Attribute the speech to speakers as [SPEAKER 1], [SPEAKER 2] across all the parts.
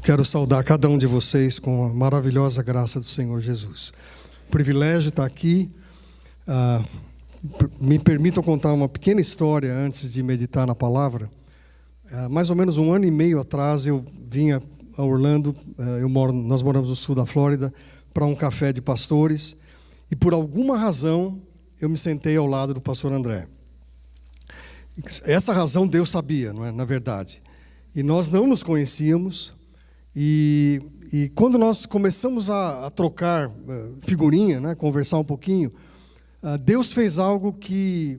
[SPEAKER 1] Quero saudar cada um de vocês com a maravilhosa graça do Senhor Jesus. Privilégio estar aqui. Me permitam contar uma pequena história antes de meditar na palavra. Mais ou menos 1 ano e meio atrás eu vinha a Orlando, nós moramos no sul da Flórida, para um café de pastores, e por alguma razão eu me sentei ao lado do pastor André. Essa razão Deus sabia, não é? Na verdade. E nós não nos conhecíamos, e quando nós começamos a trocar figurinha, né, conversar um pouquinho, Deus fez algo que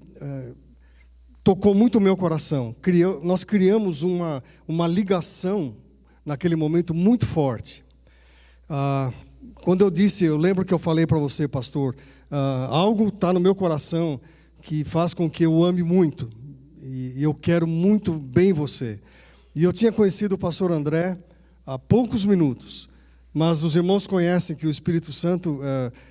[SPEAKER 1] tocou muito o meu coração. Nós criamos uma ligação naquele momento muito forte. Quando eu lembro que eu falei para você, pastor, algo está no meu coração que faz com que eu ame muito, e eu quero muito bem você. E eu tinha conhecido o pastor André há poucos minutos, mas os irmãos conhecem que o Espírito Santo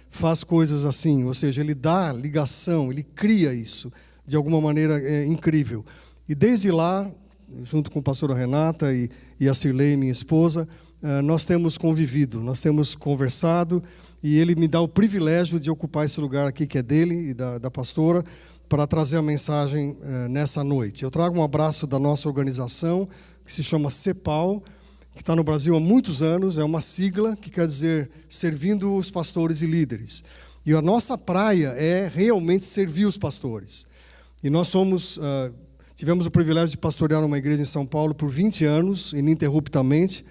[SPEAKER 1] faz coisas assim, ou seja, ele dá ligação, ele cria isso de alguma maneira incrível. E desde lá, junto com a pastora Renata e a Cirlei, minha esposa, nós temos convivido, nós temos conversado, e ele me dá o privilégio de ocupar esse lugar aqui que é dele e da pastora, para trazer a mensagem nessa noite. Eu trago um abraço da nossa organização, que se chama CEPAL, que está no Brasil há muitos anos, é uma sigla que quer dizer servindo os pastores e líderes. E a nossa praia é realmente servir os pastores. E nós tivemos o privilégio de pastorear uma igreja em São Paulo por 20 anos, ininterruptamente.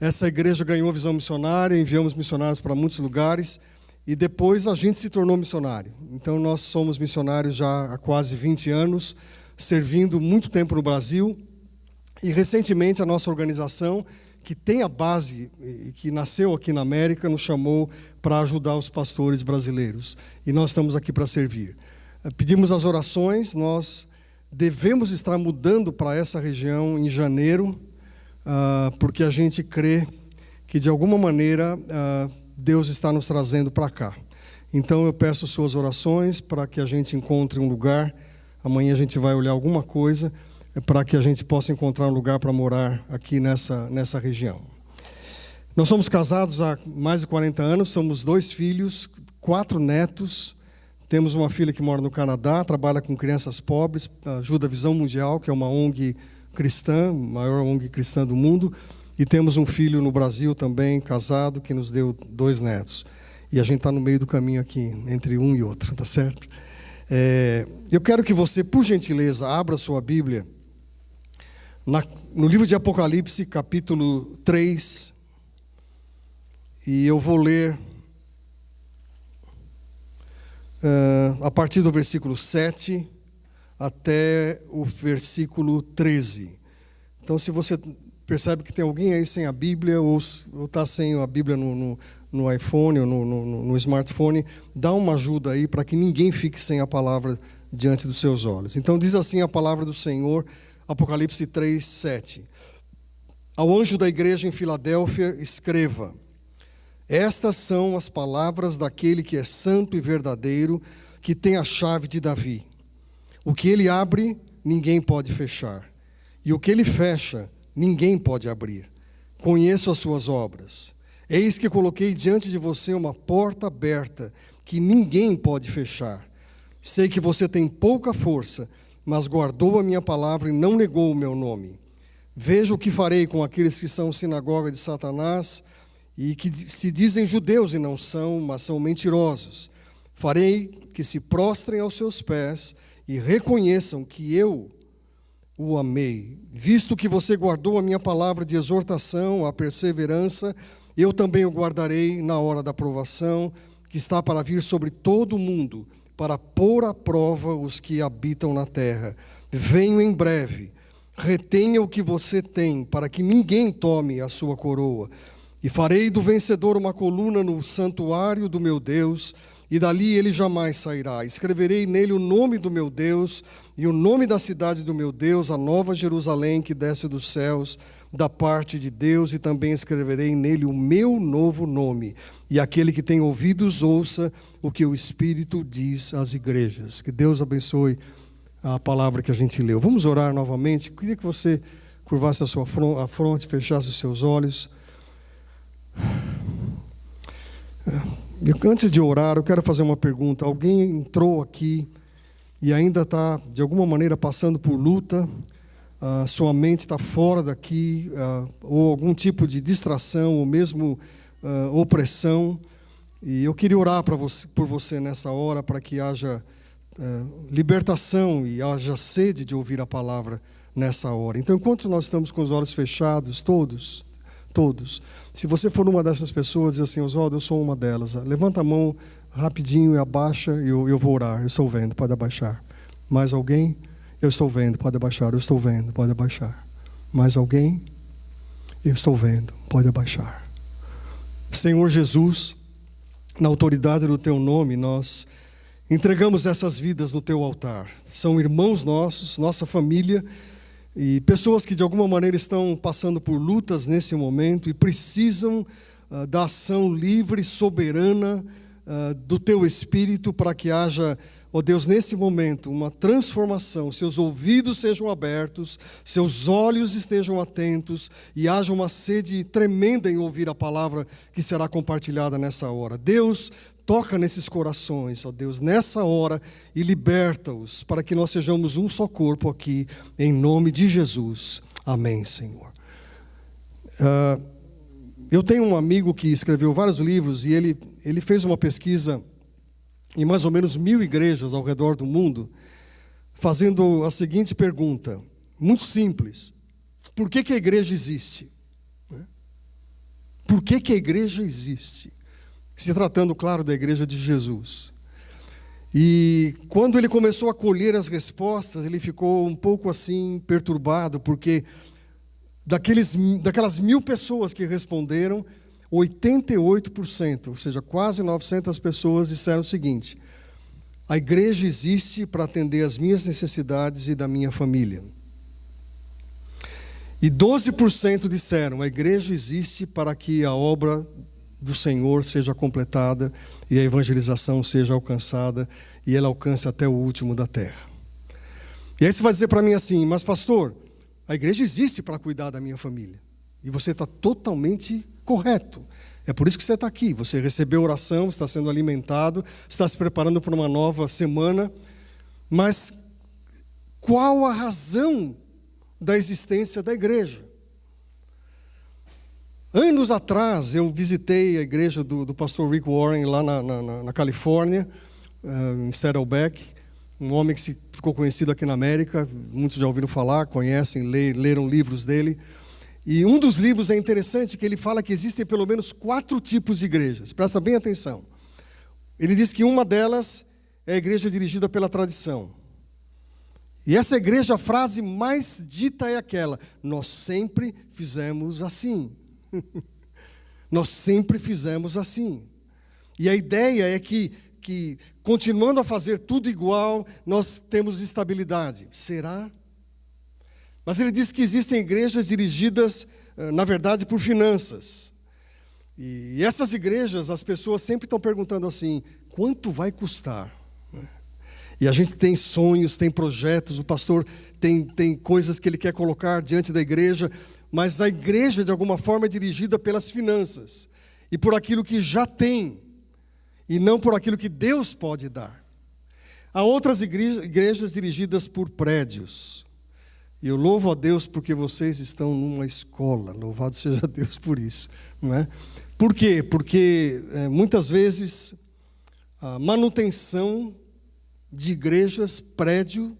[SPEAKER 1] Essa igreja ganhou a visão missionária, enviamos missionários para muitos lugares, e depois a gente se tornou missionário. Então nós somos missionários já há quase 20 anos, servindo muito tempo no Brasil. E recentemente a nossa organização, que tem a base e que nasceu aqui na América, nos chamou para ajudar os pastores brasileiros. E nós estamos aqui para servir. Pedimos as orações, nós devemos estar mudando para essa região em janeiro, porque a gente crê que de alguma maneira Deus está nos trazendo para cá. Então eu peço suas orações para que a gente encontre um lugar. Amanhã a gente vai olhar alguma coisa, para que a gente possa encontrar um lugar para morar aqui nessa região. Nós somos casados há mais de 40 anos, somos 2 filhos, 4 netos, temos uma filha que mora no Canadá, trabalha com crianças pobres, ajuda a Visão Mundial, que é uma ONG cristã, a maior ONG cristã do mundo, e temos um filho no Brasil também, casado, que nos deu 2 netos. E a gente está no meio do caminho aqui, entre um e outro, tá certo? Eu quero que você, por gentileza, abra sua Bíblia no livro de Apocalipse, capítulo 3, e eu vou ler a partir do versículo 7 até o versículo 13. Então, se você percebe que tem alguém aí sem a Bíblia, ou está sem a Bíblia no iPhone ou no smartphone, dá uma ajuda aí para que ninguém fique sem a palavra diante dos seus olhos. Então, diz assim a palavra do Senhor, Apocalipse 3, 7. Ao anjo da igreja em Filadélfia, escreva: estas são as palavras daquele que é santo e verdadeiro, que tem a chave de Davi. O que ele abre, ninguém pode fechar. E o que ele fecha, ninguém pode abrir. Conheço as suas obras. Eis que coloquei diante de você uma porta aberta, que ninguém pode fechar. Sei que você tem pouca força, mas guardou a minha palavra e não negou o meu nome. Veja o que farei com aqueles que são sinagoga de Satanás e que se dizem judeus e não são, mas são mentirosos. Farei que se prostrem aos seus pés e reconheçam que eu o amei. Visto que você guardou a minha palavra de exortação, a perseverança, eu também o guardarei na hora da provação, que está para vir sobre todo o mundo, para pôr à prova os que habitam na terra. Venho em breve, retenha o que você tem, para que ninguém tome a sua coroa. E farei do vencedor uma coluna no santuário do meu Deus, e dali ele jamais sairá. Escreverei nele o nome do meu Deus, e o nome da cidade do meu Deus, a nova Jerusalém que desce dos céus, da parte de Deus, e também escreverei nele o meu novo nome. E aquele que tem ouvidos, ouça o que o Espírito diz às igrejas. Que Deus abençoe a palavra que a gente leu. Vamos orar novamente. Eu queria que você curvasse a sua fronte, fechasse os seus olhos. Antes de orar, eu quero fazer uma pergunta. Alguém entrou aqui e ainda está, de alguma maneira, passando por luta? Sua mente está fora daqui, ou algum tipo de distração, ou mesmo opressão. E eu queria orar por você nessa hora, para que haja libertação e haja sede de ouvir a palavra nessa hora. Então, enquanto nós estamos com os olhos fechados, todos, se você for uma dessas pessoas, diz assim: Oswaldo, eu sou uma delas. Levanta a mão rapidinho e abaixa, e eu vou orar. Eu estou vendo, pode abaixar. Mais alguém? Eu estou vendo, pode abaixar. Eu estou vendo, pode abaixar. Mais alguém? Eu estou vendo, pode abaixar. Senhor Jesus, na autoridade do Teu nome, nós entregamos essas vidas no Teu altar. São irmãos nossos, nossa família, e pessoas que de alguma maneira estão passando por lutas nesse momento e precisam da ação livre, soberana do Teu Espírito, para que haja, ó Deus, nesse momento, uma transformação. Seus ouvidos sejam abertos, seus olhos estejam atentos e haja uma sede tremenda em ouvir a palavra que será compartilhada nessa hora. Deus, toca nesses corações, ó Deus, nessa hora, e liberta-os, para que nós sejamos um só corpo aqui, em nome de Jesus. Amém, Senhor. Eu tenho um amigo que escreveu vários livros, e ele fez uma pesquisa em mais ou menos 1000 igrejas ao redor do mundo, fazendo a seguinte pergunta, muito simples: por que a igreja existe? Por que a igreja existe? Se tratando, claro, da igreja de Jesus. E quando ele começou a colher as respostas, ele ficou um pouco assim, perturbado, porque daquelas 1000 pessoas que responderam, 88%, ou seja, quase 900 pessoas disseram o seguinte: a igreja existe para atender as minhas necessidades e da minha família. E 12% disseram: a igreja existe para que a obra do Senhor seja completada e a evangelização seja alcançada e ela alcance até o último da terra. E aí você vai dizer para mim assim: mas pastor, a igreja existe para cuidar da minha família. E você está totalmente correto. É por isso que você está aqui. Você recebeu oração, está sendo alimentado, está se preparando para uma nova semana. Mas qual a razão da existência da igreja? Anos atrás, eu visitei a igreja do pastor Rick Warren, lá na Califórnia, em Saddleback. Um homem que ficou conhecido aqui na América. Muitos já ouviram falar, conhecem, leram livros dele. E um dos livros é interessante, que ele fala que existem pelo menos 4 tipos de igrejas. Presta bem atenção. Ele diz que uma delas é a igreja dirigida pela tradição. E essa igreja, a frase mais dita é aquela: nós sempre fizemos assim. Nós sempre fizemos assim. E a ideia é que continuando a fazer tudo igual, nós temos estabilidade. Será? Mas ele diz que existem igrejas dirigidas, na verdade, por finanças. E essas igrejas, as pessoas sempre estão perguntando assim: quanto vai custar? E a gente tem sonhos, tem projetos, o pastor tem coisas que ele quer colocar diante da igreja, mas a igreja, de alguma forma, é dirigida pelas finanças e por aquilo que já tem, e não por aquilo que Deus pode dar. Há outras igrejas dirigidas por prédios. E eu louvo a Deus porque vocês estão numa escola. Louvado seja Deus por isso, não é? Por quê? Porque muitas vezes a manutenção de igrejas, prédio,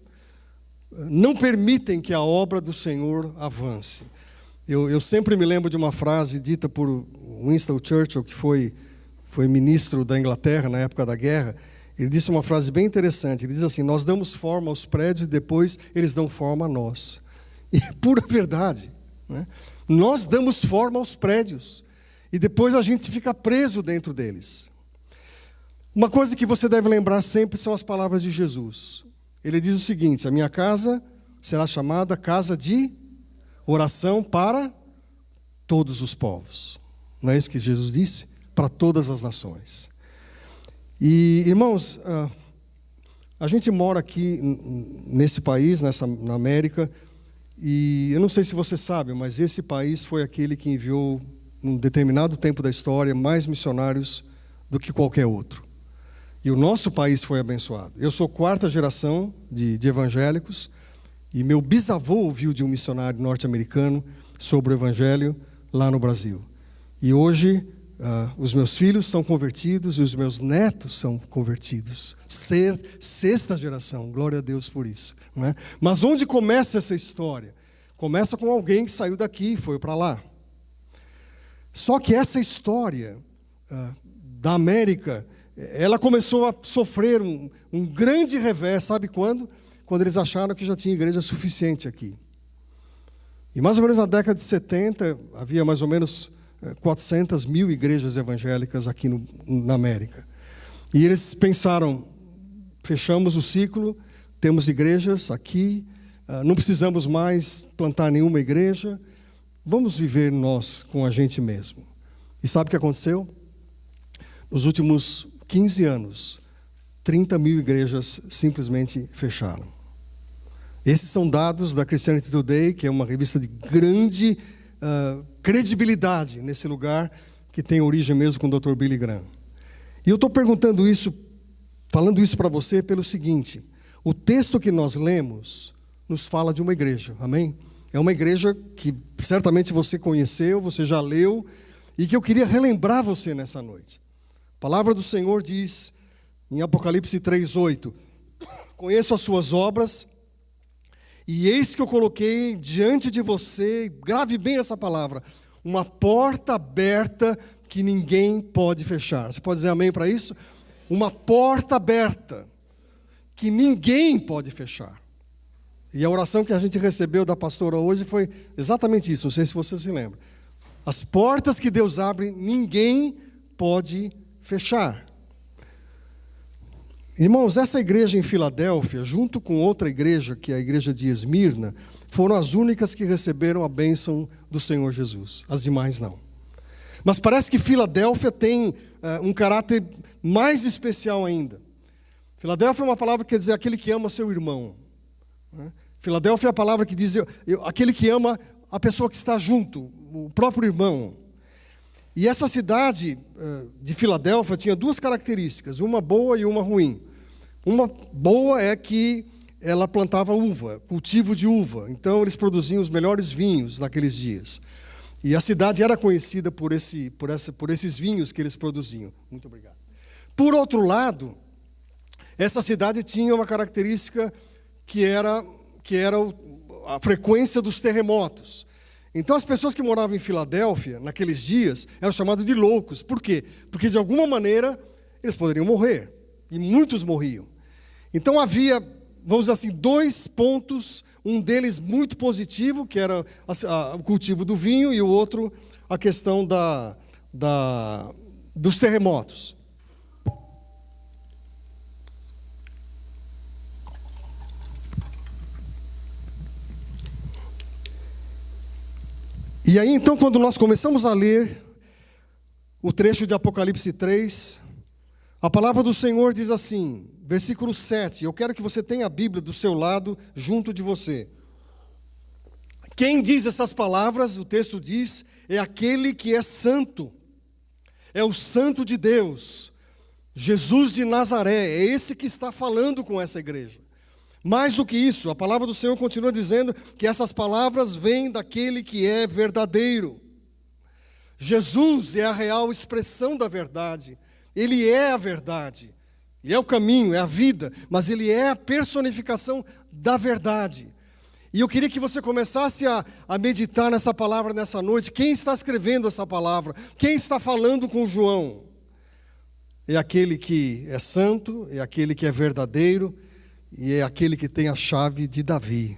[SPEAKER 1] não permitem que a obra do Senhor avance. Eu sempre me lembro de uma frase dita por Winston Churchill, que foi ministro da Inglaterra na época da guerra. Ele disse uma frase bem interessante. Ele diz assim: nós damos forma aos prédios e depois eles dão forma a nós. E é pura verdade, né? Nós damos forma aos prédios e depois a gente fica preso dentro deles. Uma coisa que você deve lembrar sempre são as palavras de Jesus. Ele diz o seguinte: a minha casa será chamada casa de oração para todos os povos. Não é isso que Jesus disse? Para todas as nações. E, irmãos, a gente mora aqui nesse país, na América, E eu não sei se você sabe, mas esse país foi aquele que enviou, num determinado tempo da história, mais missionários do que qualquer outro. E o nosso país foi abençoado. Eu sou 4ª geração de evangélicos, e meu bisavô ouviu de um missionário norte-americano sobre o evangelho lá no Brasil. E hoje, os meus filhos são convertidos e os meus netos são convertidos. 6ª geração, glória a Deus por isso, né? Mas onde começa essa história? Começa com alguém que saiu daqui e foi para lá. Só que essa história da América, ela começou a sofrer um grande revés, sabe quando? Quando eles acharam que já tinha igreja suficiente aqui. E mais ou menos na década de 70, havia mais ou menos 400 mil igrejas evangélicas aqui na América. E eles pensaram, fechamos o ciclo, temos igrejas aqui, não precisamos mais plantar nenhuma igreja, vamos viver nós com a gente mesmo. E sabe o que aconteceu? Nos últimos 15 anos, 30 mil igrejas simplesmente fecharam. Esses são dados da Christianity Today, que é uma revista de grande credibilidade nesse lugar, que tem origem mesmo com o Dr. Billy Graham. E eu estou perguntando isso, falando isso para você pelo seguinte: o texto que nós lemos nos fala de uma igreja, amém? É uma igreja que certamente você conheceu, você já leu, e que eu queria relembrar você nessa noite. A palavra do Senhor diz, em Apocalipse 3:8, conheço as suas obras, e eis que eu coloquei diante de você, grave bem essa palavra, uma porta aberta que ninguém pode fechar. Você pode dizer amém para isso? Uma porta aberta que ninguém pode fechar. E a oração que a gente recebeu da pastora hoje foi exatamente isso, não sei se você se lembra. As portas que Deus abre, ninguém pode fechar. Irmãos, essa igreja em Filadélfia, junto com outra igreja, que é a igreja de Esmirna, foram as únicas que receberam a bênção do Senhor Jesus. As demais não. Mas parece que Filadélfia tem um caráter mais especial ainda. Filadélfia é uma palavra que quer dizer aquele que ama seu irmão. Filadélfia é a palavra que diz aquele que ama a pessoa que está junto, o próprio irmão. E essa cidade de Filadélfia tinha duas características, uma boa e uma ruim. Uma boa é que ela plantava uva, cultivo de uva. Então eles produziam os melhores vinhos naqueles dias. E a cidade era conhecida por esses vinhos que eles produziam. Muito obrigado. Por outro lado, essa cidade tinha uma característica que era a frequência dos terremotos. Então as pessoas que moravam em Filadélfia, naqueles dias, eram chamadas de loucos. Por quê? Porque de alguma maneira eles poderiam morrer. E muitos morriam. Então havia, vamos dizer assim, dois pontos, um deles muito positivo, que era o cultivo do vinho, e o outro, a questão dos terremotos. E aí, então, quando nós começamos a ler o trecho de Apocalipse 3, a palavra do Senhor diz assim, versículo 7, eu quero que você tenha a Bíblia do seu lado, junto de você. Quem diz essas palavras, o texto diz, é aquele que é santo, é o santo de Deus, Jesus de Nazaré, é esse que está falando com essa igreja. Mais do que isso, a palavra do Senhor continua dizendo que essas palavras vêm daquele que é verdadeiro. Jesus é a real expressão da verdade. Ele é a verdade. Ele é o caminho, é a vida, mas Ele é a personificação da verdade. E eu queria que você começasse a meditar nessa palavra nessa noite. Quem está escrevendo essa palavra? Quem está falando com João? É aquele que é santo, é aquele que é verdadeiro, e é aquele que tem a chave de Davi.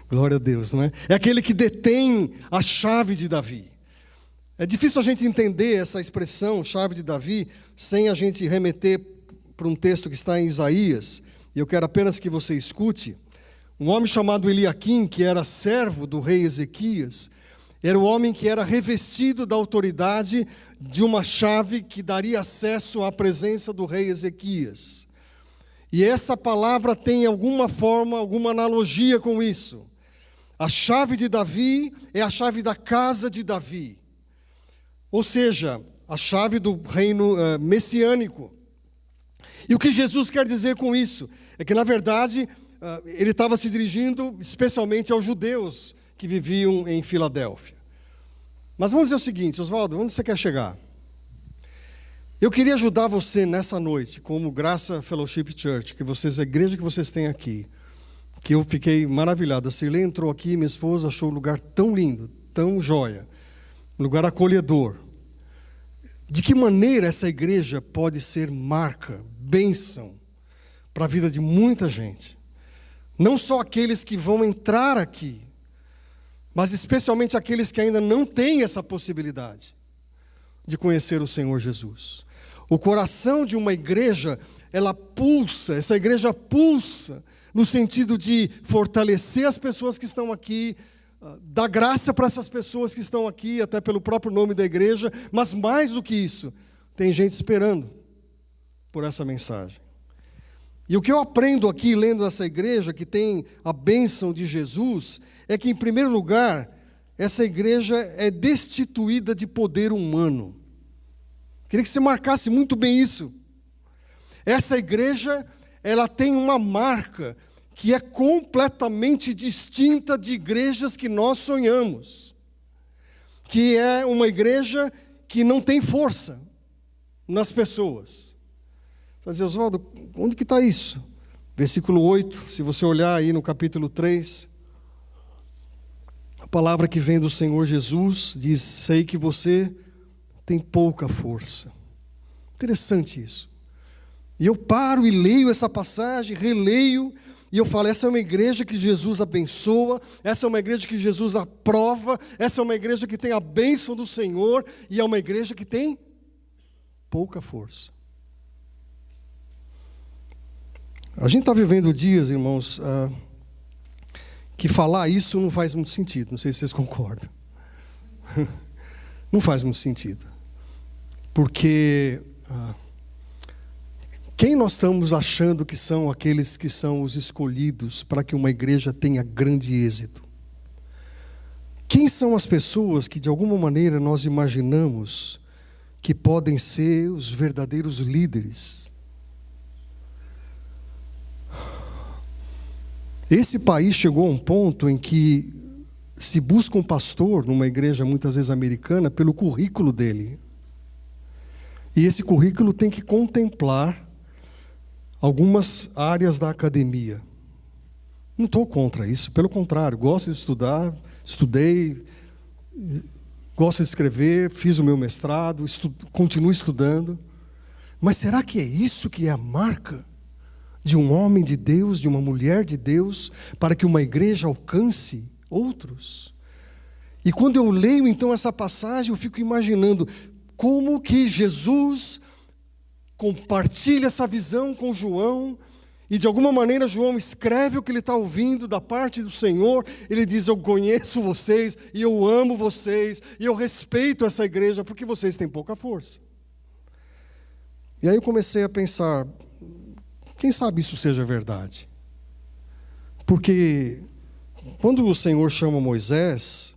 [SPEAKER 1] Glória a Deus, não é? É aquele que detém a chave de Davi. É difícil a gente entender essa expressão, chave de Davi, sem a gente remeter para um texto que está em Isaías. E eu quero apenas que você escute. Um homem chamado Eliaquim, que era servo do rei Ezequias, era o homem que era revestido da autoridade de uma chave que daria acesso à presença do rei Ezequias. E essa palavra tem alguma forma, alguma analogia com isso. A chave de Davi é a chave da casa de Davi. Ou seja, a chave do reino messiânico. E o que Jesus quer dizer com isso? É que, na verdade, ele estava se dirigindo especialmente aos judeus que viviam em Filadélfia. Mas vamos dizer o seguinte, Oswaldo, onde você quer chegar? Eu queria ajudar você nessa noite, como Graça Fellowship Church, a igreja que vocês têm aqui, que eu fiquei maravilhado. A Cirlei entrou aqui, minha esposa achou o lugar tão lindo, tão joia, um lugar acolhedor. De que maneira essa igreja pode ser marca, bênção, para a vida de muita gente? Não só aqueles que vão entrar aqui, mas especialmente aqueles que ainda não têm essa possibilidade de conhecer o Senhor Jesus. O coração de uma igreja, essa igreja pulsa no sentido de fortalecer as pessoas que estão aqui, dar graça para essas pessoas que estão aqui, até pelo próprio nome da igreja, mas mais do que isso, tem gente esperando por essa mensagem. E o que eu aprendo aqui, lendo essa igreja, que tem a bênção de Jesus, é que, em primeiro lugar, essa igreja é destituída de poder humano. Queria que você marcasse muito bem isso. Essa igreja, ela tem uma marca que é completamente distinta de igrejas que nós sonhamos. Que é uma igreja que não tem força nas pessoas. Você vai dizer, Oswaldo, onde que está isso? Versículo 8, se você olhar aí no capítulo 3, a palavra que vem do Senhor Jesus diz, sei que você tem pouca força. Interessante isso. E eu paro e leio essa passagem, releio, e eu falo, essa é uma igreja que Jesus abençoa, essa é uma igreja que Jesus aprova, essa é uma igreja que tem a bênção do Senhor, e é uma igreja que tem pouca força. A gente está vivendo dias, irmãos, que falar isso não faz muito sentido, não sei se vocês concordam. Não faz muito sentido. Porque quem nós estamos achando que são aqueles que são os escolhidos para que uma igreja tenha grande êxito? Quem são as pessoas que de alguma maneira nós imaginamos que podem ser os verdadeiros líderes? Esse país chegou a um ponto em que se busca um pastor numa igreja muitas vezes americana pelo currículo dele. E esse currículo tem que contemplar algumas áreas da academia. Não estou contra isso, pelo contrário, gosto de estudar, estudei, gosto de escrever, fiz o meu mestrado, continuo estudando. Mas será que é isso que é a marca de um homem de Deus, de uma mulher de Deus, para que uma igreja alcance outros? E quando eu leio então essa passagem, eu fico imaginando como que Jesus compartilha essa visão com João, e de alguma maneira João escreve o que ele está ouvindo da parte do Senhor. Ele diz, eu conheço vocês, e eu amo vocês, e eu respeito essa igreja, porque vocês têm pouca força. E aí eu comecei a pensar, quem sabe isso seja verdade? Porque quando o Senhor chama Moisés,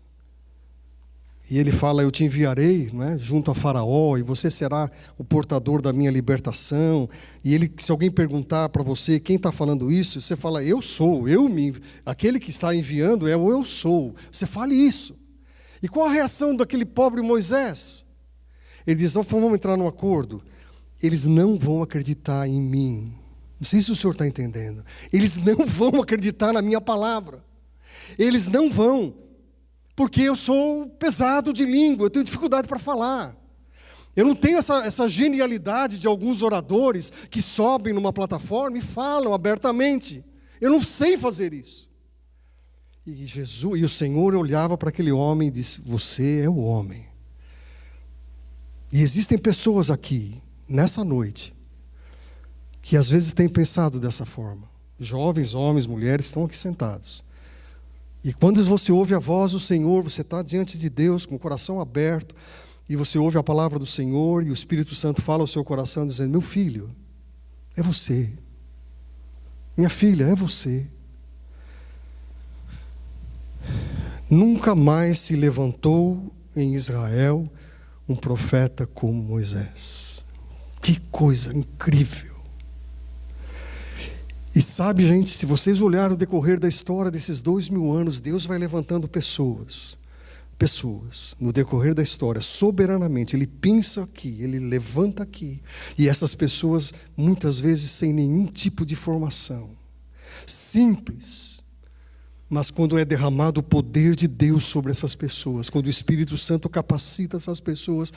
[SPEAKER 1] e ele fala, eu te enviarei, não é, junto a Faraó, e você será o portador da minha libertação. E ele, se alguém perguntar para você quem está falando isso, você fala, eu sou, aquele que está enviando é o eu sou. Você fale isso. E qual a reação daquele pobre Moisés? Ele diz, vamos entrar num acordo. Eles não vão acreditar em mim. Não sei se o senhor está entendendo. Eles não vão acreditar na minha palavra. Eles não vão. Porque eu sou pesado de língua, eu tenho dificuldade para falar. Eu não tenho essa genialidade de alguns oradores que sobem numa plataforma e falam abertamente. Eu não sei fazer isso. E o Senhor olhava para aquele homem e disse, você é o homem. E existem pessoas aqui, nessa noite, que às vezes têm pensado dessa forma. Jovens, homens, mulheres estão aqui sentados. E quando você ouve a voz do Senhor, você está diante de Deus com o coração aberto, e você ouve a palavra do Senhor, e o Espírito Santo fala ao seu coração, dizendo, meu filho, é você. Minha filha, é você. Nunca mais se levantou em Israel um profeta como Moisés. Que coisa incrível! E sabe, gente, se vocês olharem o decorrer da história desses 2000 anos, Deus vai levantando pessoas, no decorrer da história, soberanamente. Ele pensa aqui, Ele levanta aqui. E essas pessoas, muitas vezes, sem nenhum tipo de formação. Simples. Mas quando é derramado o poder de Deus sobre essas pessoas, quando o Espírito Santo capacita essas pessoas,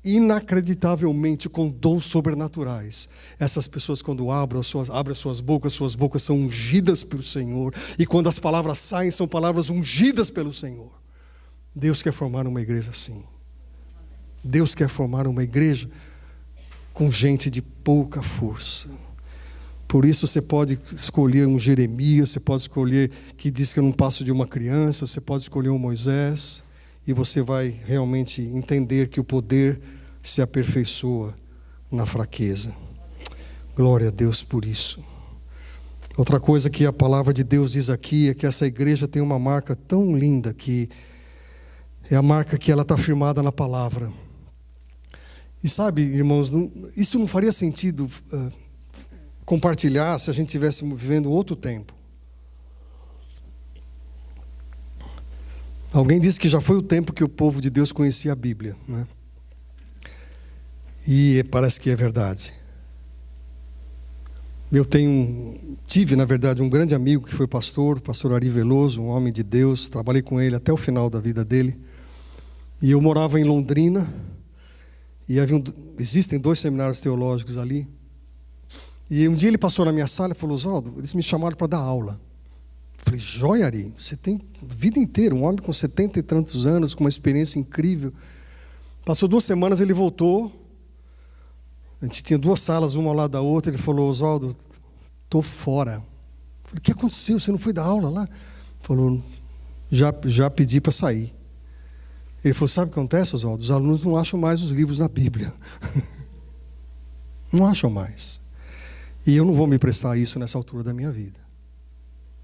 [SPEAKER 1] inacreditavelmente com dons sobrenaturais, essas pessoas, quando abrem as suas bocas são ungidas pelo Senhor, e quando as palavras saem, são palavras ungidas pelo Senhor. Deus quer formar uma igreja assim. Deus quer formar uma igreja com gente de pouca força. Por isso você pode escolher um Jeremias, você pode escolher que diz que eu não passo de uma criança, você pode escolher um Moisés, e você vai realmente entender que o poder se aperfeiçoa na fraqueza. Glória a Deus por isso. Outra coisa que a palavra de Deus diz aqui é que essa igreja tem uma marca tão linda, que é a marca que ela está firmada na palavra. E sabe, irmãos, isso não faria sentido compartilhar se a gente estivesse vivendo outro tempo. Alguém disse que já foi o tempo que o povo de Deus conhecia a Bíblia, né? E parece que é verdade. Eu tive, na verdade, um grande amigo que foi o pastor Ari Veloso, um homem de Deus. Trabalhei com ele até o final da vida dele. E eu morava em Londrina, e existem 2 seminários teológicos ali. E um dia ele passou na minha sala e falou: Oswaldo, eles me chamaram para dar aula. Eu falei: joia, Ari, você tem a vida inteira, um homem com 70 e tantos anos, com uma experiência incrível. Passou 2 semanas, ele voltou. A gente tinha 2 salas, uma ao lado da outra. Ele falou: Oswaldo, estou fora. Eu falei: o que aconteceu? Você não foi dar aula lá? Ele falou: já pedi para sair. Ele falou: sabe o que acontece, Oswaldo? Os alunos não acham mais os livros da Bíblia. Não acham mais. E eu não vou me prestar a isso nessa altura da minha vida.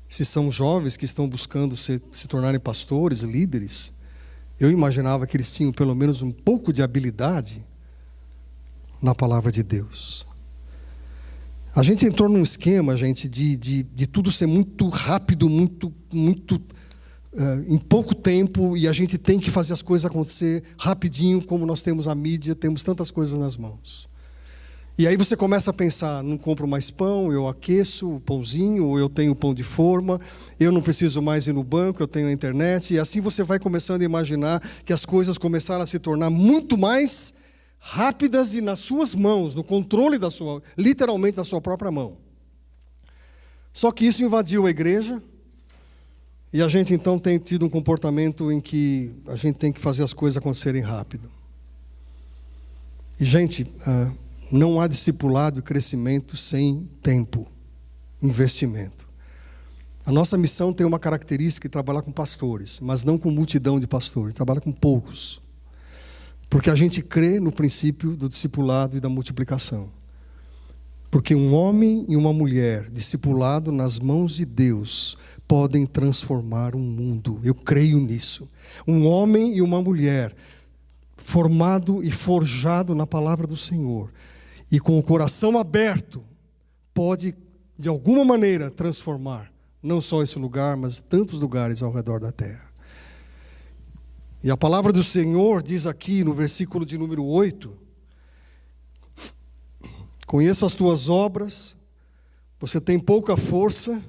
[SPEAKER 1] Se são jovens que estão buscando se tornarem pastores, líderes, eu imaginava que eles tinham pelo menos um pouco de habilidade na palavra de Deus. A gente entrou num esquema, gente, de tudo ser muito rápido, muito em pouco tempo, e a gente tem que fazer as coisas acontecer rapidinho, como nós temos a mídia, temos tantas coisas nas mãos. E aí você começa a pensar: não compro mais pão, eu aqueço o pãozinho, ou eu tenho pão de forma, eu não preciso mais ir no banco, eu tenho a internet. E assim você vai começando a imaginar que as coisas começaram a se tornar muito mais rápidas e nas suas mãos, no controle literalmente da sua própria mão. Só que isso invadiu a igreja, e a gente então tem tido um comportamento em que a gente tem que fazer as coisas acontecerem rápido. E, gente, não há discipulado e crescimento sem tempo, investimento. A nossa missão tem uma característica de trabalhar com pastores, mas não com multidão de pastores, trabalha com poucos. Porque a gente crê no princípio do discipulado e da multiplicação. Porque um homem e uma mulher discipulado nas mãos de Deus podem transformar um mundo. Eu creio nisso. Um homem e uma mulher formado e forjado na palavra do Senhor, e com o coração aberto, pode, de alguma maneira, transformar não só esse lugar, mas tantos lugares ao redor da terra. E a palavra do Senhor diz aqui no versículo de número 8: conheço as tuas obras, você tem pouca força.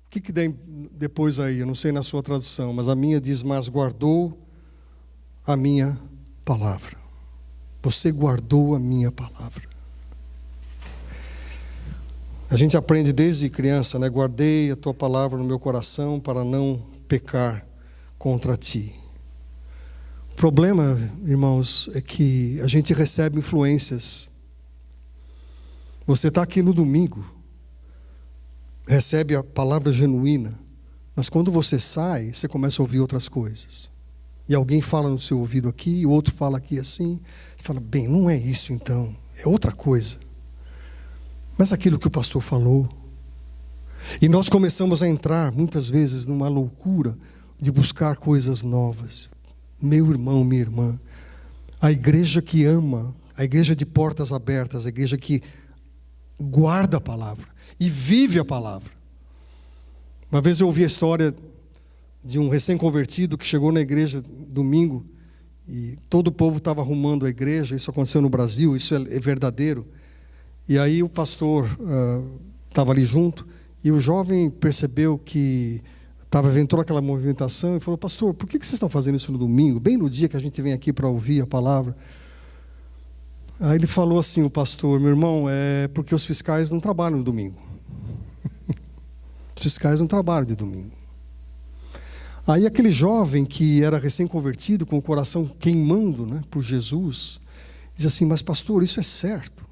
[SPEAKER 1] O que tem depois aí? Eu não sei na sua tradução, mas a minha diz: mas guardou a minha palavra. Você guardou a minha palavra. A gente aprende desde criança, né? Guardei a tua palavra no meu coração para não pecar contra ti. O problema, irmãos, é que a gente recebe influências. Você está aqui no domingo, recebe a palavra genuína, mas quando você sai, você começa a ouvir outras coisas. E alguém fala no seu ouvido aqui, o outro fala aqui assim. Você fala: bem, não é isso então, é outra coisa. Mas aquilo que o pastor falou. E nós começamos a entrar, muitas vezes, numa loucura de buscar coisas novas. Meu irmão, minha irmã, a igreja que ama, a igreja de portas abertas, a igreja que guarda a palavra e vive a palavra. Uma vez eu ouvi a história de um recém-convertido que chegou na igreja domingo e todo o povo estava arrumando a igreja. Isso aconteceu no Brasil, isso é verdadeiro. E aí o pastor estava ali junto e o jovem percebeu que estava vendo toda aquela movimentação e falou: pastor, por que vocês estão fazendo isso no domingo, bem no dia que a gente vem aqui para ouvir a palavra? Aí ele falou assim, o pastor: meu irmão, é porque os fiscais não trabalham no domingo. Os fiscais não trabalham de domingo. Aí aquele jovem que era recém-convertido, com o coração queimando, né, por Jesus, diz assim: mas pastor, isso é certo?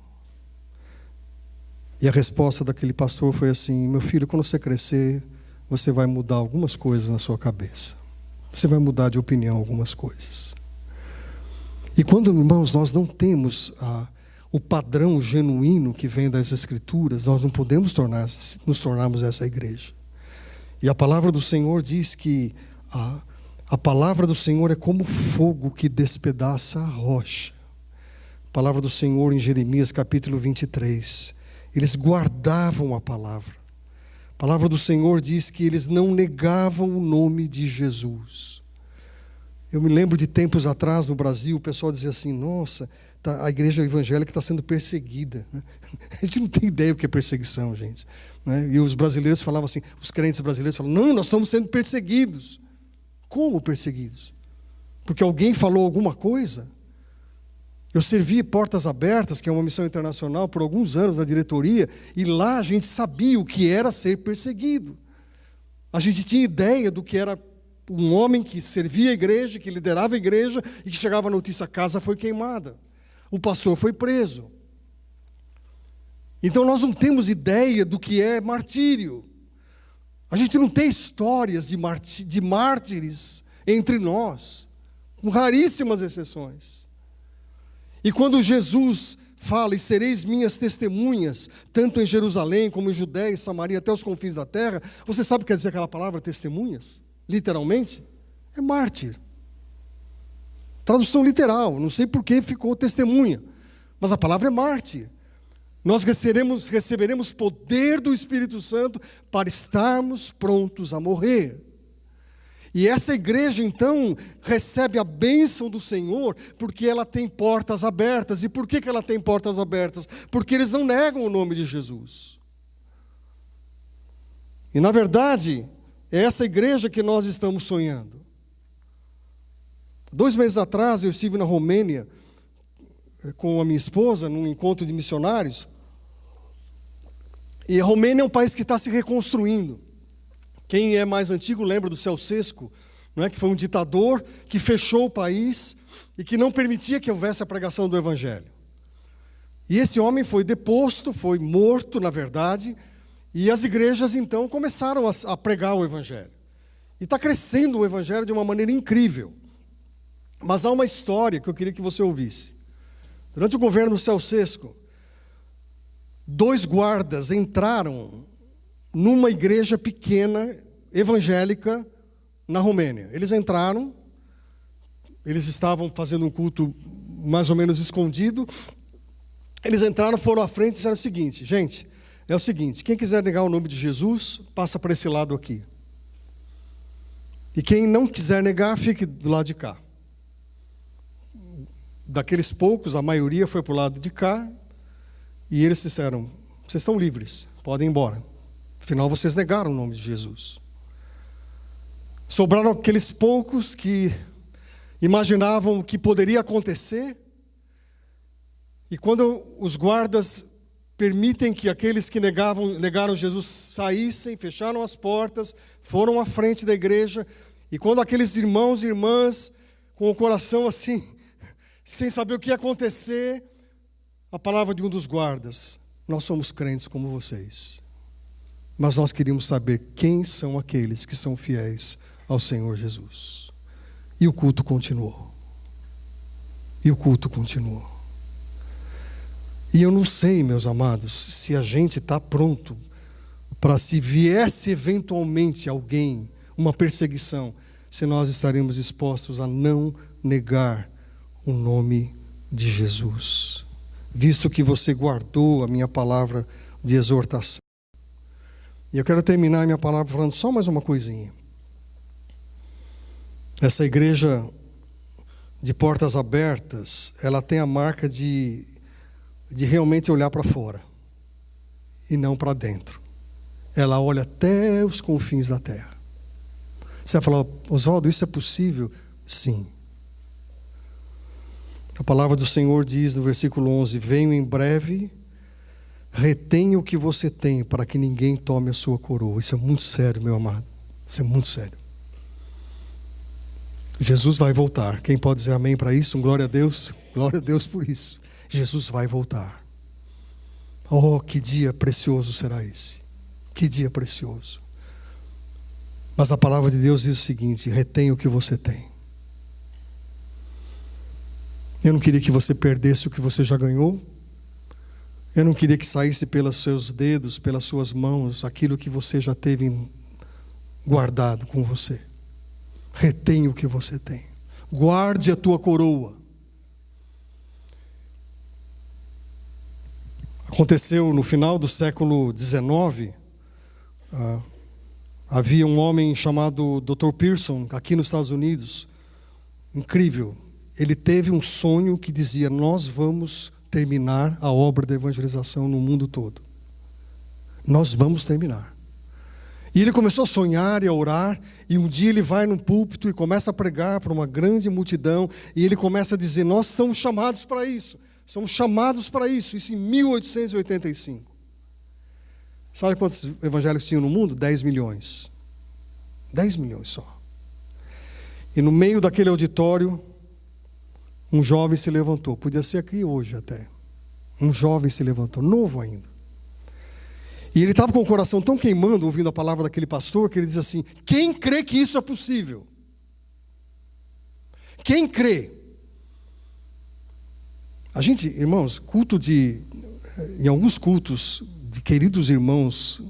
[SPEAKER 1] E a resposta daquele pastor foi assim: meu filho, quando você crescer, você vai mudar algumas coisas na sua cabeça. Você vai mudar de opinião algumas coisas. E quando, irmãos, nós não temos o padrão genuíno que vem das Escrituras, nós não podemos nos tornarmos essa igreja. E a palavra do Senhor diz que a palavra do Senhor é como fogo que despedaça a rocha. A palavra do Senhor em Jeremias capítulo 23. Eles guardavam a palavra. A palavra do Senhor diz que eles não negavam o nome de Jesus. Eu me lembro de tempos atrás no Brasil, o pessoal dizia assim: nossa, a igreja evangélica está sendo perseguida. A gente não tem ideia do que é perseguição, gente. E os brasileiros falavam assim, os crentes brasileiros falavam: não, nós estamos sendo perseguidos. Como perseguidos? Porque alguém falou alguma coisa? Eu servi Portas Abertas, que é uma missão internacional, por alguns anos na diretoria, e lá a gente sabia o que era ser perseguido. A gente tinha ideia do que era um homem que servia a igreja, que liderava a igreja, e que chegava a notícia: a casa foi queimada, o pastor foi preso. Então nós não temos ideia do que é martírio. A gente não tem histórias de mártires entre nós, com raríssimas exceções. E quando Jesus fala: e sereis minhas testemunhas, tanto em Jerusalém como em Judéia e Samaria, até os confins da terra, você sabe o que quer dizer aquela palavra testemunhas? Literalmente, é mártir. Tradução literal, não sei por que ficou testemunha, mas a palavra é mártir. Nós receberemos poder do Espírito Santo para estarmos prontos a morrer. E essa igreja, então, recebe a bênção do Senhor porque ela tem portas abertas. E por que ela tem portas abertas? Porque eles não negam o nome de Jesus. E, na verdade, é essa igreja que nós estamos sonhando. 2 meses atrás, eu estive na Romênia com a minha esposa, num encontro de missionários. E a Romênia é um país que está se reconstruindo. Quem é mais antigo lembra do Ceausescu, não é? Que foi um ditador que fechou o país e que não permitia que houvesse a pregação do Evangelho. E esse homem foi deposto, foi morto, na verdade, e as igrejas então começaram a pregar o Evangelho. E está crescendo o Evangelho de uma maneira incrível. Mas há uma história que eu queria que você ouvisse. Durante o governo do Ceausescu, 2 guardas entraram numa igreja pequena, evangélica, na Romênia. Eles entraram, eles estavam fazendo um culto mais ou menos escondido. Eles entraram, foram à frente e disseram o seguinte: gente, é o seguinte, quem quiser negar o nome de Jesus, passa para esse lado aqui. E quem não quiser negar, fique do lado de cá. Daqueles poucos, a maioria foi para o lado de cá, e eles disseram: vocês estão livres, podem ir embora. Afinal, vocês negaram o nome de Jesus. Sobraram aqueles poucos que imaginavam o que poderia acontecer. E quando os guardas permitem que aqueles que negaram Jesus saíssem, fecharam as portas, foram à frente da igreja. E quando aqueles irmãos e irmãs, com o coração assim, sem saber o que ia acontecer, a palavra de um dos guardas: nós somos crentes como vocês. Mas nós queríamos saber quem são aqueles que são fiéis ao Senhor Jesus. E o culto continuou. E o culto continuou. E eu não sei, meus amados, se a gente está pronto para, se viesse eventualmente alguém, uma perseguição, se nós estaremos dispostos a não negar o nome de Jesus, visto que você guardou a minha palavra de exortação. E eu quero terminar a minha palavra falando só mais uma coisinha. Essa igreja de portas abertas, ela tem a marca de realmente olhar para fora e não para dentro. Ela olha até os confins da terra. Você vai falar, Oswaldo, isso é possível? Sim. A palavra do Senhor diz no versículo 11, venho em breve, retenha o que você tem para que ninguém tome a sua coroa. Isso é muito sério, meu amado. Isso é muito sério. Jesus vai voltar. Quem pode dizer amém para isso? Glória a Deus. Glória a Deus por isso. Jesus vai voltar. Oh, que dia precioso será esse. Que dia precioso. Mas a palavra de Deus diz o seguinte, retenha o que você tem. Eu não queria que você perdesse o que você já ganhou. Eu não queria que saísse pelos seus dedos, pelas suas mãos, aquilo que você já teve guardado com você. Retenha o que você tem. Guarde a tua coroa. Aconteceu no final do século XIX. Havia um homem chamado Dr. Pearson, aqui nos Estados Unidos. Incrível. Ele teve um sonho que dizia, nós vamos terminar a obra da evangelização no mundo todo. Nós vamos terminar. E ele começou a sonhar e a orar, e um dia ele vai num púlpito e começa a pregar para uma grande multidão, e ele começa a dizer, nós somos chamados para isso, somos chamados para isso em 1885. Sabe quantos evangélicos tinham no mundo? 10 milhões. 10 milhões só. E no meio daquele auditório, um jovem se levantou, podia ser aqui hoje até. Um jovem se levantou, novo ainda. E ele estava com o coração tão queimando, ouvindo a palavra daquele pastor, que ele diz assim, quem crê que isso é possível? Quem crê? A gente, irmãos, em alguns cultos de queridos irmãos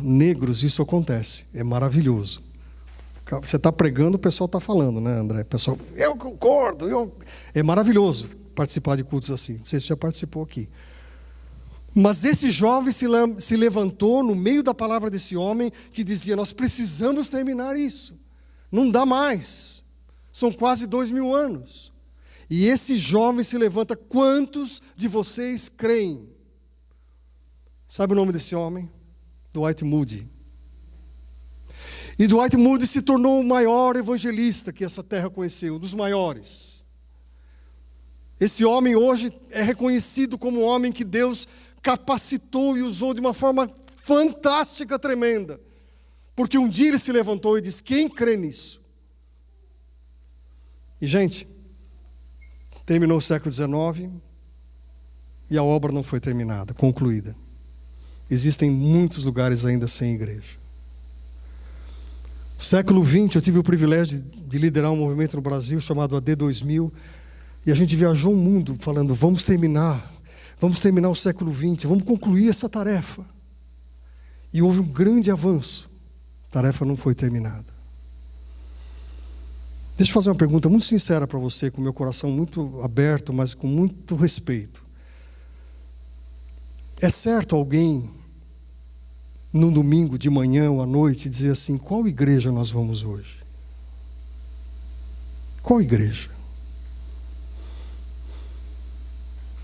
[SPEAKER 1] negros, isso acontece, é maravilhoso. Você está pregando, o pessoal está falando, né, André? O pessoal, eu concordo, é maravilhoso participar de cultos assim. Não sei se você já participou aqui. Mas esse jovem se levantou no meio da palavra desse homem que dizia, nós precisamos terminar isso. Não dá mais. São quase 2000 anos. E esse jovem se levanta, quantos de vocês creem? Sabe o nome desse homem? Dwight Moody. E Dwight Moody se tornou o maior evangelista que essa terra conheceu, um dos maiores. Esse homem hoje é reconhecido como um homem que Deus capacitou e usou de uma forma fantástica, tremenda. Porque um dia ele se levantou e disse, quem crê nisso? E gente, terminou o século XIX e a obra não foi terminada, concluída. Existem muitos lugares ainda sem igreja. No século XX eu tive o privilégio de liderar um movimento no Brasil chamado AD 2000 e a gente viajou o mundo falando, vamos terminar o século XX, vamos concluir essa tarefa. E houve um grande avanço. A tarefa não foi terminada. Deixa eu fazer uma pergunta muito sincera para você, com o meu coração muito aberto, mas com muito respeito. É certo alguém, num domingo de manhã ou à noite, dizer assim, qual igreja nós vamos hoje? Qual igreja?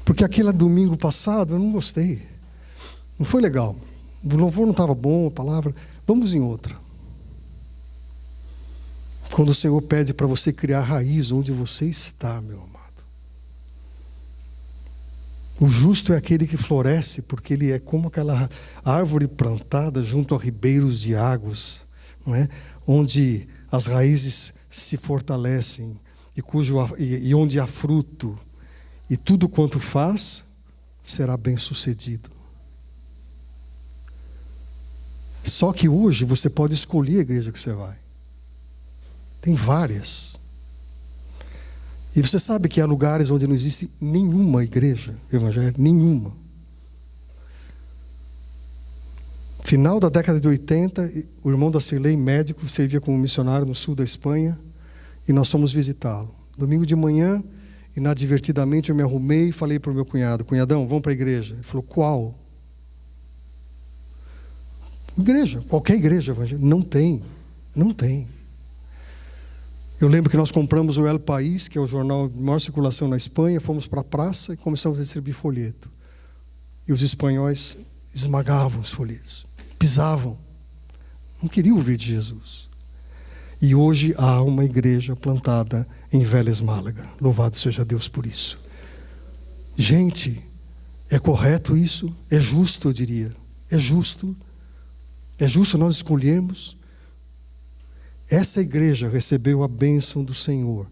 [SPEAKER 1] Porque aquele domingo passado eu não gostei. Não foi legal. O louvor não estava bom, a palavra. Vamos em outra. Quando o Senhor pede para você criar raiz onde você está, meu amado. O justo é aquele que floresce, porque ele é como aquela árvore plantada junto a ribeiros de águas, não é? Onde as raízes se fortalecem e onde há fruto. E tudo quanto faz, será bem sucedido. Só que hoje você pode escolher a igreja que você vai. Tem várias. E você sabe que há lugares onde não existe nenhuma igreja evangélica, nenhuma. Final da década de 80, o irmão da Cirlei, médico, servia como missionário no sul da Espanha, e nós fomos visitá-lo. Domingo de manhã, inadvertidamente, eu me arrumei e falei para o meu cunhado: cunhadão, vamos para a igreja. Ele falou: qual? Igreja, qualquer igreja evangélica. Não tem. Eu lembro que nós compramos o El País, que é o jornal de maior circulação na Espanha, fomos para a praça e começamos a distribuir folheto. E os espanhóis esmagavam os folhetos, pisavam, não queriam ouvir de Jesus. E hoje há uma igreja plantada em Vélez, Málaga. Louvado seja Deus por isso. Gente, é correto isso? É justo, eu diria. É justo. É justo nós escolhermos. Essa igreja recebeu a bênção do Senhor,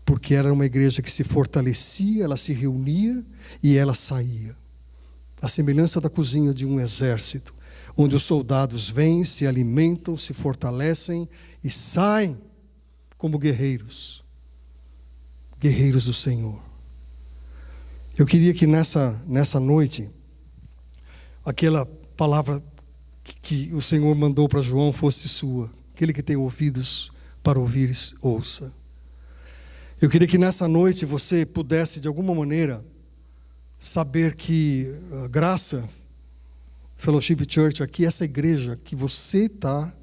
[SPEAKER 1] porque era uma igreja que se fortalecia, ela se reunia e ela saía. A semelhança da cozinha de um exército, onde os soldados vêm, se alimentam, se fortalecem e saem como guerreiros do Senhor. Eu queria que nessa noite, aquela palavra que o Senhor mandou para João fosse sua. Aquele que tem ouvidos para ouvir, ouça. Eu queria que nessa noite você pudesse, de alguma maneira, saber que a Graça Fellowship Church, aqui, essa igreja que você está,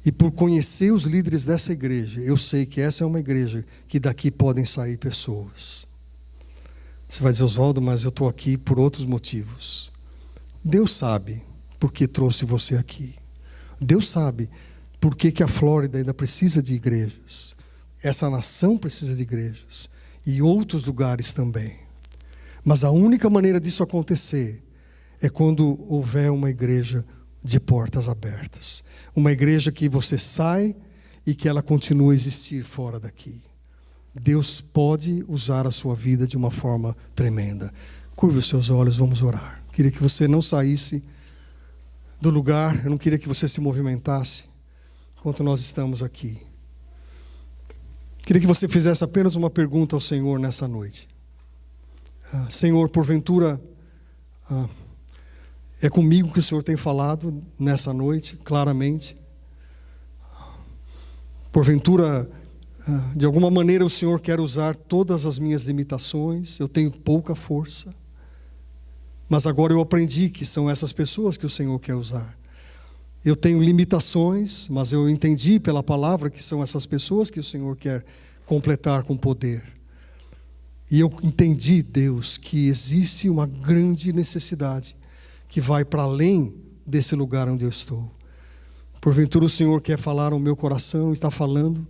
[SPEAKER 1] e por conhecer os líderes dessa igreja, eu sei que essa é uma igreja que daqui podem sair pessoas. Você vai dizer: Oswaldo, mas eu estou aqui por outros motivos. Deus sabe por que trouxe você aqui. Deus sabe por que a Flórida ainda precisa de igrejas. Essa nação precisa de igrejas. E outros lugares também. Mas a única maneira disso acontecer é quando houver uma igreja de portas abertas. Uma igreja que você sai e que ela continua a existir fora daqui. Deus pode usar a sua vida de uma forma tremenda. Curve os seus olhos, vamos orar. Queria que você não saísse do lugar, eu não queria que você se movimentasse enquanto nós estamos aqui. Queria que você fizesse apenas uma pergunta ao Senhor nessa noite. Senhor, porventura é comigo que o Senhor tem falado nessa noite, claramente. Porventura, de alguma maneira o Senhor quer usar todas as minhas limitações, eu tenho pouca força. Mas agora eu aprendi que são essas pessoas que o Senhor quer usar. Eu tenho limitações, mas eu entendi pela palavra que são essas pessoas que o Senhor quer completar com poder. E eu entendi, Deus, que existe uma grande necessidade que vai para além desse lugar onde eu estou. Porventura o Senhor quer falar ao meu coração, está falando.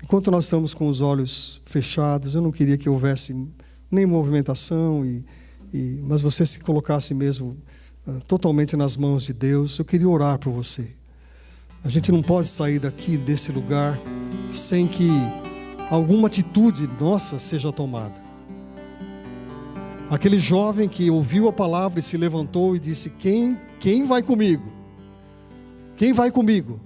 [SPEAKER 1] Enquanto nós estamos com os olhos fechados, eu não queria que houvesse nem movimentação, mas você se colocasse mesmo totalmente nas mãos de Deus. Eu queria orar por você. A gente não pode sair daqui, desse lugar, sem que alguma atitude nossa seja tomada. Aquele jovem que ouviu a palavra e se levantou e disse: quem vai comigo? Quem vai comigo?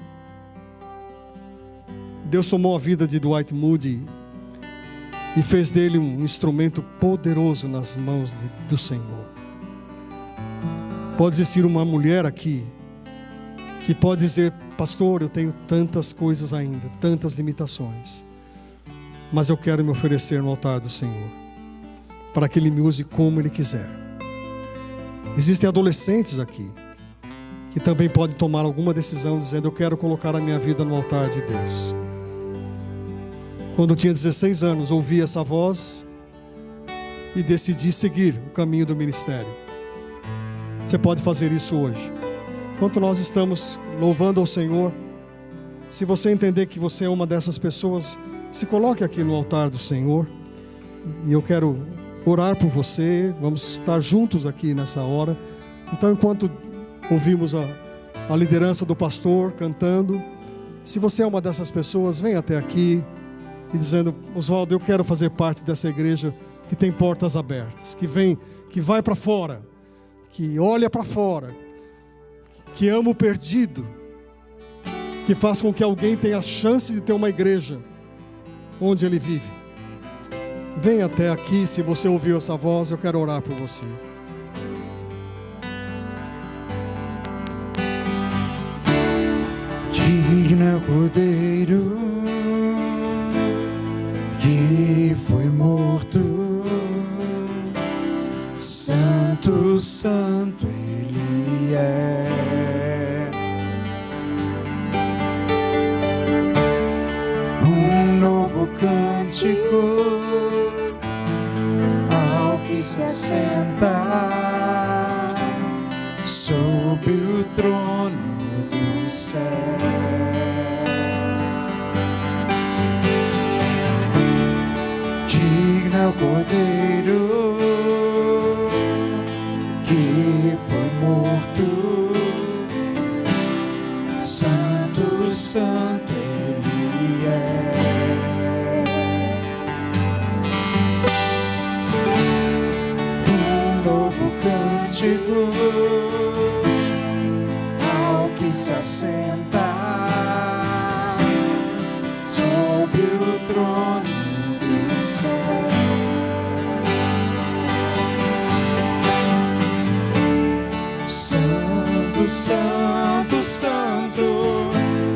[SPEAKER 1] Deus tomou a vida de Dwight Moody e fez dele um instrumento poderoso nas mãos do Senhor. Pode existir uma mulher aqui que pode dizer: pastor, eu tenho tantas coisas ainda, tantas limitações, mas eu quero me oferecer no altar do Senhor, para que Ele me use como Ele quiser. Existem adolescentes aqui que também podem tomar alguma decisão dizendo: eu quero colocar a minha vida no altar de Deus. Quando eu tinha 16 anos, ouvi essa voz e decidi seguir o caminho do ministério. Você pode fazer isso hoje. Enquanto nós estamos louvando ao Senhor, se você entender que você é uma dessas pessoas, se coloque aqui no altar do Senhor. E eu quero orar por você. Vamos estar juntos aqui nessa hora. Então, enquanto ouvimos a liderança do pastor cantando, se você é uma dessas pessoas, vem até aqui e dizendo: Oswaldo, eu quero fazer parte dessa igreja que tem portas abertas, que vai para fora, que olha para fora, que ama o perdido, que faz com que alguém tenha a chance de ter uma igreja onde ele vive. Vem até aqui. Se você ouviu essa voz, eu quero orar por você.
[SPEAKER 2] Digno Cordeiro que foi morto, Santo, Santo Ele é. Um novo cântico ao que se assenta sob o trono do céu. Digno é o Cordeiro que foi morto, Santo, Santo Ele é. Um novo cântico ao que se assenta sobre o trono do céu. Santo, Santo, Santo,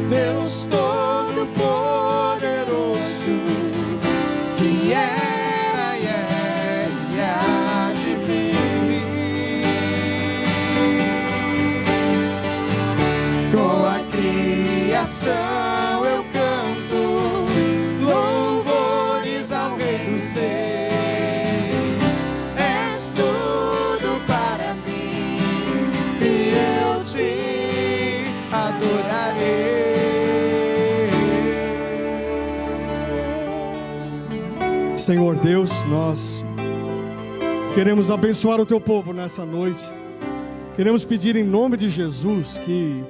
[SPEAKER 2] Deus Todo-Poderoso, que era e é e há de vir. Com a criação eu canto louvores ao Rei dos Reis. És tudo para mim e eu te adorarei.
[SPEAKER 1] Senhor Deus, nós queremos abençoar o teu povo nessa noite. Queremos pedir em nome de Jesus que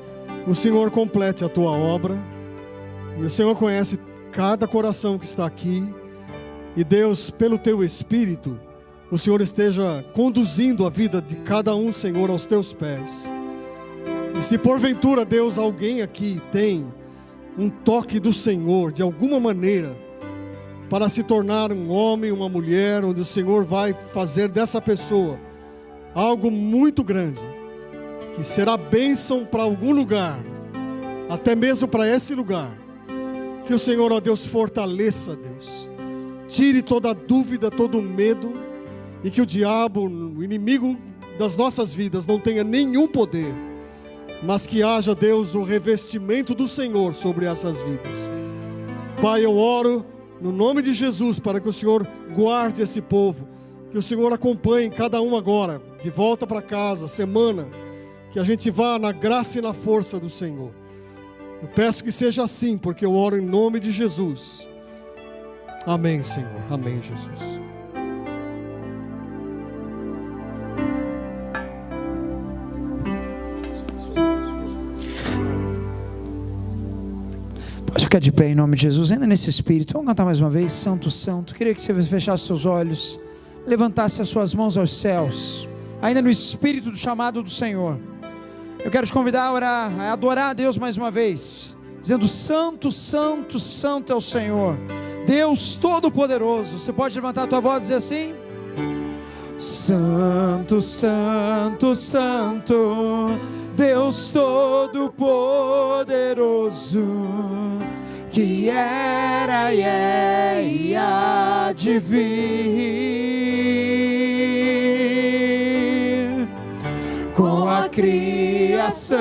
[SPEAKER 1] o Senhor complete a tua obra. E o Senhor conhece cada coração que está aqui. E Deus, pelo teu Espírito, o Senhor esteja conduzindo a vida de cada um, Senhor, aos teus pés. E se porventura, Deus, alguém aqui tem um toque do Senhor, de alguma maneira, para se tornar um homem, uma mulher, onde o Senhor vai fazer dessa pessoa algo muito grande, que será bênção para algum lugar, até mesmo para esse lugar. Que o Senhor, ó Deus, fortaleça, Deus, tire toda a dúvida, todo o medo, e que o diabo, o inimigo das nossas vidas, não tenha nenhum poder, mas que haja, Deus, o revestimento do Senhor sobre essas vidas. Pai, eu oro no nome de Jesus para que o Senhor guarde esse povo, que o Senhor acompanhe cada um agora, de volta para casa, semana, que a gente vá na graça e na força do Senhor. Eu peço que seja assim, porque eu oro em nome de Jesus. Amém, Senhor. Amém, Jesus.
[SPEAKER 2] Pode ficar de pé em nome de Jesus, ainda nesse espírito. Vamos cantar mais uma vez, Santo, Santo. Queria que você fechasse seus olhos, levantasse as suas mãos aos céus, ainda no espírito do chamado do Senhor. Eu quero te convidar a orar, a adorar a Deus mais uma vez, dizendo: Santo, Santo, Santo é o Senhor, Deus Todo-Poderoso. Você pode levantar a tua voz e dizer assim: Santo, Santo, Santo, Deus Todo-Poderoso, que era e é e há de vir. Com a criação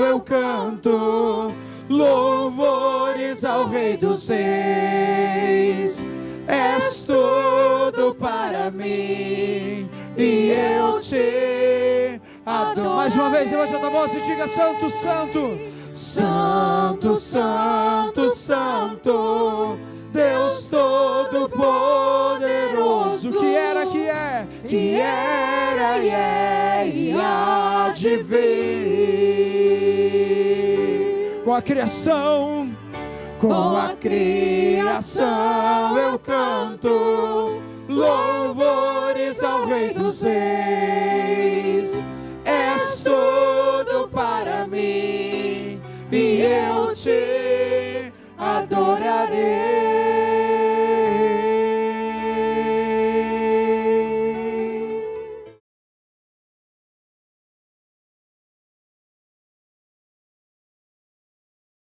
[SPEAKER 2] eu canto louvores ao Rei dos Reis. És tudo para mim e eu te adoro. Mais uma vez, levante a tua voz e diga: Santo, Santo, Santo, Santo, Santo, Deus Todo-Poderoso, que era, que é, que era e é e há de vir. Com a criação, com a criação eu canto louvores ao Rei dos Reis.